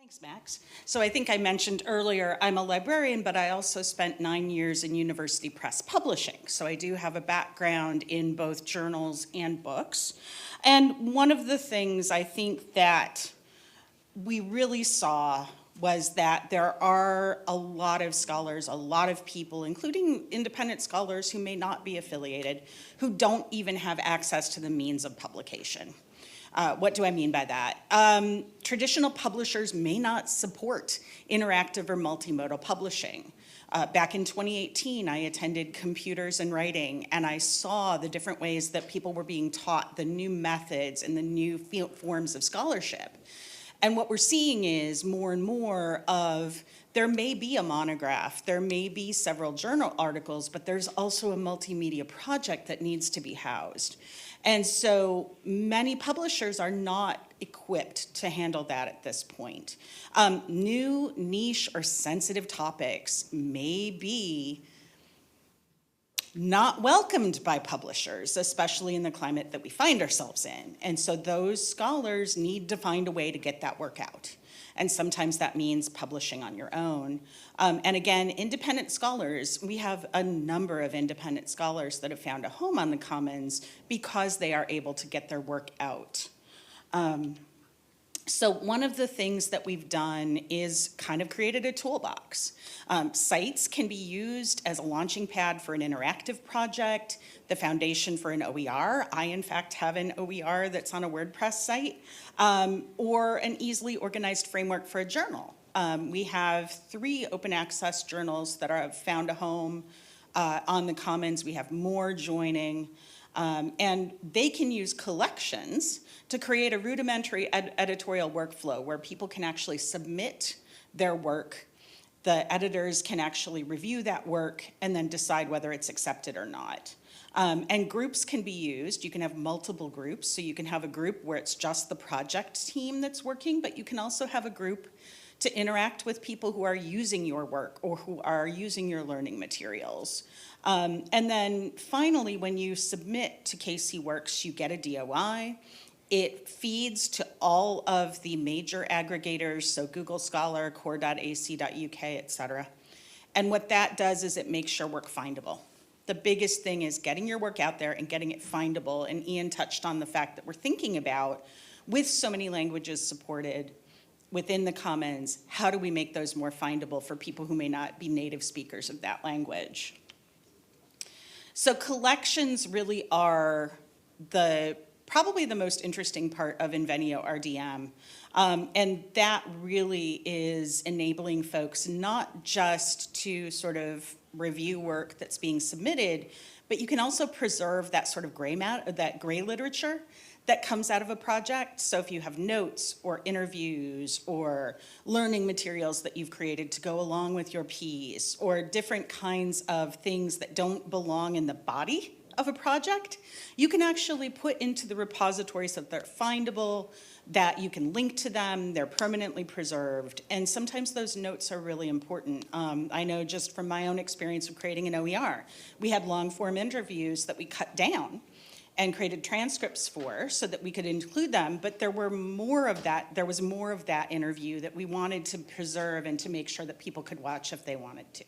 Thanks, Max. So I think I mentioned earlier, I'm a librarian, but I also spent 9 years in university press publishing. So I do have a background in both journals and books. And one of the things I think that we really saw was that there are a lot of scholars, a lot of people, including independent scholars who may not be affiliated, who don't even have access to the means of publication. What do I mean by that? Traditional publishers may not support interactive or multimodal publishing. Back in 2018, I attended Computers and Writing, and I saw the different ways that people were being taught the new methods and the new forms of scholarship. And what we're seeing is more and more of, there may be a monograph, there may be several journal articles, but there's also a multimedia project that needs to be housed. And so many publishers are not equipped to handle that at this point. New, niche, or sensitive topics may be not welcomed by publishers, especially in the climate that we find ourselves in. And so those scholars need to find a way to get that work out. And sometimes that means publishing on your own. And again, independent scholars, we have a number of independent scholars that have found a home on the Commons because they are able to get their work out. So one of the things that we've done is kind of created a toolbox. Sites can be used as a launching pad for an interactive project, the foundation for an OER. I, in fact, have an OER that's on a WordPress site, or an easily organized framework for a journal. We have 3 open access journals that have found a home on the Commons. We have more joining. And they can use collections to create a rudimentary editorial workflow where people can actually submit their work. The editors can actually review that work and then decide whether it's accepted or not. And groups can be used. You can have multiple groups. So you can have a group where it's just the project team that's working, but you can also have a group to interact with people who are using your work or who are using your learning materials. And then finally, when you submit to KCWorks, you get a DOI. It feeds to all of the major aggregators, so Google Scholar, core.ac.uk, et cetera. And what that does is it makes your work findable. The biggest thing is getting your work out there and getting it findable. And Ian touched on the fact that we're thinking about, with so many languages supported within the Commons, how do we make those more findable for people who may not be native speakers of that language? So collections really are probably the most interesting part of Invenio RDM. And that really is enabling folks not just to sort of review work that's being submitted, but you can also preserve that sort of that gray literature that comes out of a project. So if you have notes or interviews or learning materials that you've created to go along with your piece, or different kinds of things that don't belong in the body of a project, you can actually put into the repository so that they're findable, that you can link to them, they're permanently preserved. And sometimes those notes are really important. I know just from my own experience of creating an OER, we had long form interviews that we cut down and created transcripts for so that we could include them, but there was more of that interview that we wanted to preserve and to make sure that people could watch if they wanted to.